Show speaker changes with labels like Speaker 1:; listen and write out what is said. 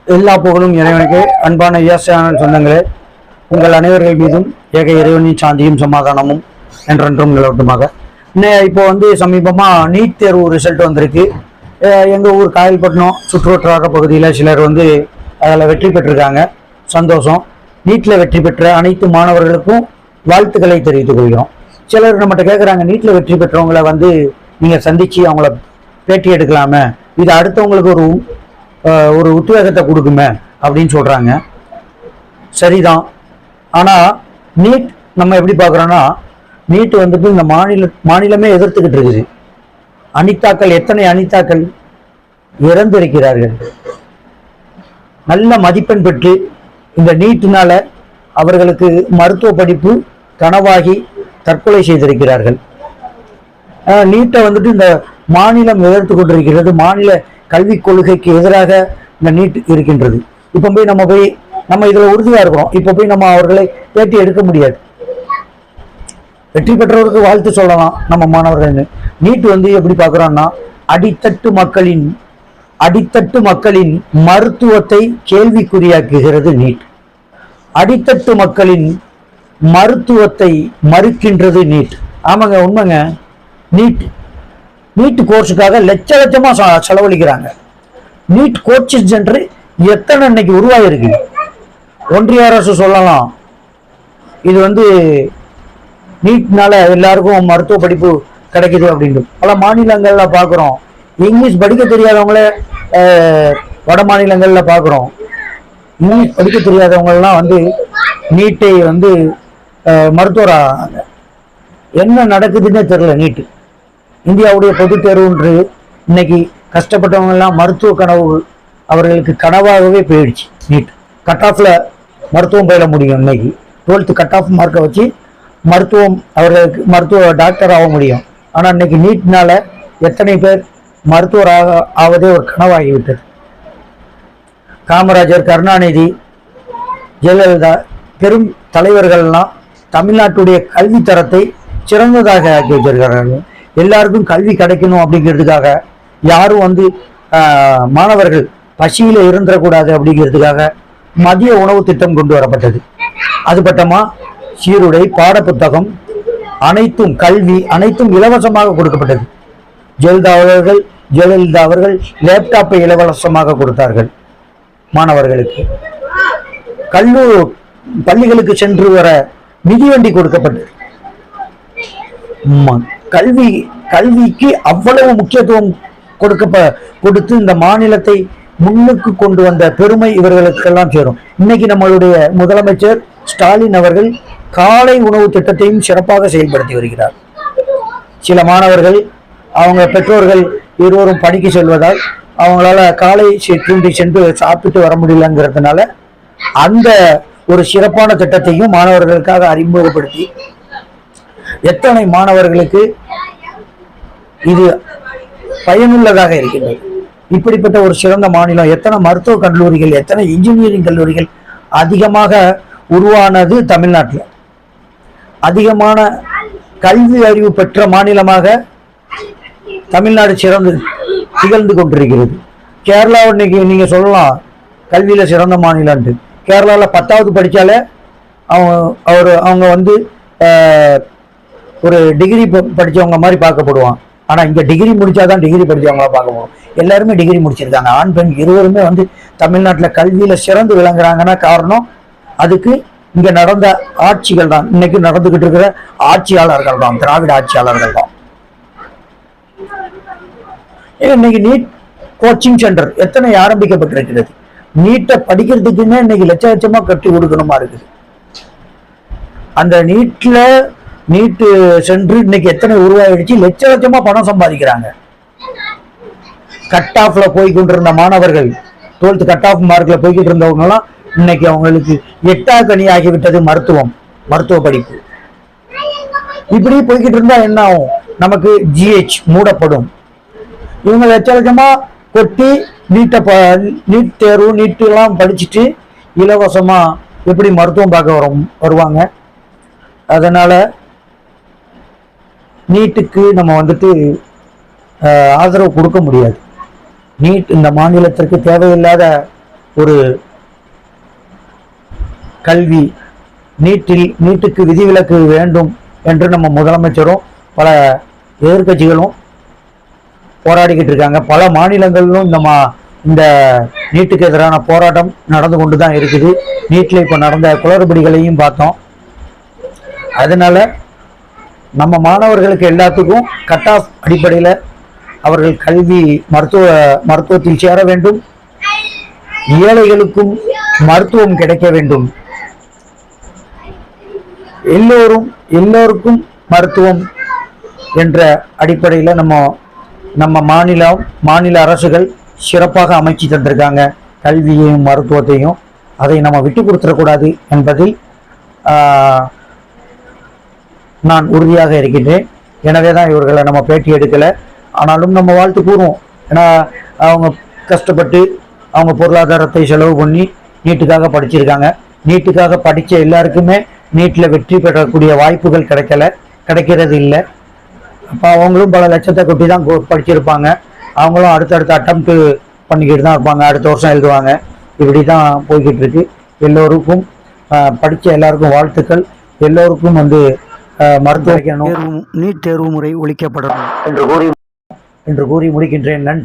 Speaker 1: எல்லா புகழும் இறைவனுக்கு. அன்பான இயேசுவின் சொந்தங்களே, உங்கள் அனைவர்கள் மீதும் ஏக இறைவனின் சாந்தியும் சமாதானமும் என்றென்றும் நிலவட்டுமாக. இப்போ சமீபமா நீட் தேர்வு ரிசல்ட் வந்திருக்கு. எங்க ஊர் காயல்பட்டினம் சுற்றுவட்டார பகுதியில் சிலர் அதில் வெற்றி பெற்றிருக்காங்க. சந்தோஷம். நீட்ல வெற்றி பெற்ற அனைத்து மாணவர்களுக்கும் வாழ்த்துக்களை தெரிவித்துக் கொள்கிறோம். சிலர் நம்மகிட்ட கேட்குறாங்க, நீட்ல வெற்றி பெற்றவங்களை நீங்க சந்திச்சு அவங்கள பேட்டி எடுக்கலாமே, இது அடுத்தவங்களுக்கு ஒரு உத்வேகத்தை கொடுக்குமே அப்படின்னு சொல்றாங்க. சரிதான். ஆனா நீட் நம்ம எப்படி பார்க்குறோன்னா, நீட் இந்த மாநிலமே எதிர்த்துக்கிட்டு இருக்குது. அனிதாக்கள், எத்தனை அனிதாக்கள் இறந்திருக்கிறார்கள். நல்ல மதிப்பெண் பெற்று இந்த நீட்டினால அவர்களுக்கு மருத்துவ படிப்பு கனவாகி தற்கொலை செய்திருக்கிறார்கள். நீட்டை இந்த மாநிலம் எதிர்த்து கொண்டிருக்கிறது. மாநில கல்விக் கொள்கைக்கு எதிராக இந்த நீட் இருக்கின்றது. இப்போ நம்ம இதுல உறுதியா இருக்கிறோம். இப்போ நம்ம அவர்களை பேட்டி எடுக்க முடியாது. வெற்றி பெற்றவருக்கு வாழ்த்து சொல்லலாம் நம்ம மாணவர்கள். நீட் எப்படி பார்க்கிறோம்னா, அடித்தட்டு மக்களின் மருத்துவத்தை கேள்விக்குறியாக்குகிறது நீட். அடித்தட்டு மக்களின் மருத்துவத்தை மறுக்கின்றது நீட். ஆமாங்க, உண்மைங்க. நீட் கோர்ஸுக்காக லட்சமா செலவழிக்கிறாங்க. நீட் கோச்சிங் சென்டர் எத்தனை இன்னைக்கு உருவாயிருக்கு. ஒன்றிய அரசு சொல்லலாம், இது நீட்னால எல்லாருக்கும் மருத்துவ படிப்பு கிடைக்குது அப்படின்னு. பல மாநிலங்கள்ல பாக்குறோம். இங்கிலீஷ் படிக்க தெரியாதவங்கள வட மாநிலங்கள்ல பாக்குறோம். இங்கிலீஷ் படிக்க தெரியாதவங்கலாம் நீட்டை மருத்துவராக என்ன நடக்குதுன்னே தெரியல. நீட்டு இந்தியாவுடைய பொது தேர்வுன்று இன்னைக்கு கஷ்டப்பட்டவங்க எல்லாம் மருத்துவ கனவு அவர்களுக்கு கனவாகவே போயிடுச்சு. நீட் கட் ஆஃப்ல மருத்துவம் பயில முடியும். இன்னைக்கு 12th கட் ஆஃப் மார்க்கை வச்சு அவர்களுக்கு மருத்துவ டாக்டர் ஆக முடியும். ஆனா இன்னைக்கு நீட்னால எத்தனை பேர் மருத்துவராக ஆவதே ஒரு கனவாகிவிட்டது. காமராஜர், கருணாநிதி, ஜெயலலிதா பெரும் தலைவர்கள்லாம் தமிழ்நாட்டுடைய கல்வி தரத்தை சிறந்ததாக ஆக்கி வச்சிருக்கிறார்கள். எல்லாருக்கும் கல்வி கிடைக்கணும் அப்படிங்கிறதுக்காக யாரும் மாணவர்கள் பசியில இருந்துடக்கூடாது அப்படிங்கிறதுக்காக மதிய உணவு திட்டம் கொண்டு வரப்பட்டது. அது பட்டமா சீருடை, பாடப்புத்தகம், அனைத்தும் கல்வி அனைத்தும் இலவசமாக கொடுக்கப்பட்டது. ஜெயலலிதா அவர்கள் லேப்டாப்பை இலவசமாக கொடுத்தார்கள் மாணவர்களுக்கு. பள்ளிகளுக்கு சென்று வர மிதிவண்டி கொடுக்கப்பட்டது. கல்விக்கு அவ்வளவு முக்கியத்துவம் கொடுத்து இந்த மாநிலத்தை முன்னுக்கு கொண்டு வந்த பெருமை இவர்களுக்கெல்லாம் சேரும். இன்னைக்கு நம்மளுடைய முதலமைச்சர் ஸ்டாலின் அவர்கள் காலை உணவு திட்டத்தையும் சிறப்பாக செயல்படுத்தி வருகிறார். சில மாணவர்கள் அவங்க பெற்றோர்கள் இருவரும் பணிக்கு செல்வதால் அவங்களால காலை தூண்டி சென்று சாப்பிட்டு வர முடியலங்கிறதுனால அந்த ஒரு சிறப்பான திட்டத்தையும் மாணவர்களுக்காக அறிமுகப்படுத்தி எத்தனை மாணவர்களுக்கு இது பயனுள்ளதாக இருக்கின்றது. இப்படிப்பட்ட ஒரு சிறந்த மாநிலம். எத்தனை மருத்துவக் கல்லூரிகள், எத்தனை இன்ஜினியரிங் கல்லூரிகள் அதிகமாக உருவானது தமிழ்நாட்டில். அதிகமான கல்வி அறிவு பெற்ற மாநிலமாக தமிழ்நாடு திகழ்ந்து கொண்டிருக்கிறது. கேரளா இன்னைக்கு நீங்க சொல்லலாம் கல்வியில சிறந்த மாநிலம்ட்டு. கேரளாவில் 10வது படிச்சாலே அவங்க ஒரு டிகிரி படிச்சவங்க மாதிரி பார்க்கப்படுவான். ஆனா இங்க டிகிரி முடிச்சாதான் டிகிரி படிச்சவங்களா பார்க்க போறோம். எல்லாருமே டிகிரி முடிச்சிருக்காங்க. ஆண் பெண் இருவருமே தமிழ்நாட்டில் கல்வியில சிறந்து விளங்குறாங்கன்னா காரணம் அதுக்கு இங்க நடந்த ஆட்சிகள் தான். இன்னைக்கு நடந்துகிட்டு இருக்கிற ஆட்சியாளர்கள் தான், திராவிட ஆட்சியாளர்கள் தான். இன்னைக்கு நீட் கோச்சிங் சென்டர் எத்தனை ஆரம்பிக்கப்பட்டிருக்கிறது. நீட்டை படிக்கிறதுக்குன்னே இன்னைக்கு லட்சமா கட்டி கொடுக்கணுமா இருக்குது. அந்த நீட்டு சென்று இன்னைக்கு எத்தனை உருவாயிடுச்சு. லட்சமா பணம் சம்பாதிக்கிறாங்க. கட் ஆஃப்ல போய்கொண்டிருந்த மாணவர்கள் 12th கட் ஆஃப் மார்க்ல போய்கிட்டு இருந்தவங்க எல்லாம் இன்னைக்கு அவங்களுக்கு 8ஆம் கனி ஆகிவிட்டது மருத்துவ படிப்பு. இப்படி போய்கிட்டு இருந்தா என்ன ஆகும்? நமக்கு GH மூடப்படும். இவங்க லட்சமா கொட்டி நீட் தேர்வு நீட்டு எல்லாம் படிச்சுட்டு இலவசமா எப்படி மருத்துவம் பார்க்க வருவாங்க. அதனால நீட்டுக்கு நம்ம ஆதரவு கொடுக்க முடியாது. நீட் இந்த மாநிலத்திற்கு தேவையில்லாத ஒரு கல்வி, நீட்டுக்கு விதிவிலக்கு வேண்டும் என்று நம்ம முதலமைச்சரும் பல எதிர்கட்சிகளும் போராடிக்கிட்டு இருக்காங்க. பல மாநிலங்களிலும் இந்த நீட்டுக்கு எதிரான போராட்டம் நடந்து கொண்டு தான் இருக்குது. நீட்டில் இப்போ நடந்த குளறுபடிகளையும் பார்த்தோம். அதனால நம்ம மாணவர்களுக்கு எல்லாத்துக்கும் கட் ஆஃப் அடிப்படையில் அவர்கள் கல்வி மருத்துவத்தில் சேர வேண்டும். ஏழைகளுக்கும் மருத்துவம் கிடைக்க வேண்டும். எல்லோருக்கும் மருத்துவம் என்ற அடிப்படையில் நம்ம மாநில அரசுகள் சிறப்பாக அமைச்சு தந்திருக்காங்க கல்வியையும் மருத்துவத்தையும். அதை நம்ம விட்டு கொடுத்துடக்கூடாது என்பதில் நான் உறுதியாக இருக்கின்றேன். எனவே தான் இவர்களை நம்ம பேட்டி எடுக்கலை. ஆனாலும் நம்ம வாழ்த்து கூறுவோம். ஏன்னா அவங்க கஷ்டப்பட்டு அவங்க பொருளாதாரத்தை செலவு பண்ணி நீட்டுக்காக படிச்சிருக்காங்க. நீட்டுக்காக படித்த எல்லாருக்குமே நீட்டில் வெற்றி பெறக்கூடிய வாய்ப்புகள் கிடைக்கிறது இல்லை. அப்போ அவங்களும் பல லட்சத்தை கொட்டி தான் படிச்சிருப்பாங்க. அவங்களும் அடுத்தடுத்த அட்டம்ப்ட் பண்ணிக்கிட்டு தான் இருப்பாங்க. அடுத்த வருஷம் எழுதுவாங்க. இப்படி தான் போய்கிட்டு இருக்கு. எல்லோருக்கும் படித்த எல்லாருக்கும் வாழ்த்துக்கள். எல்லோருக்கும் மருத்துவ நீட் தேர்வு முறை ஒழிக்கப்படணும் என்று கூறி முடிக்கின்றேன். நன்றி.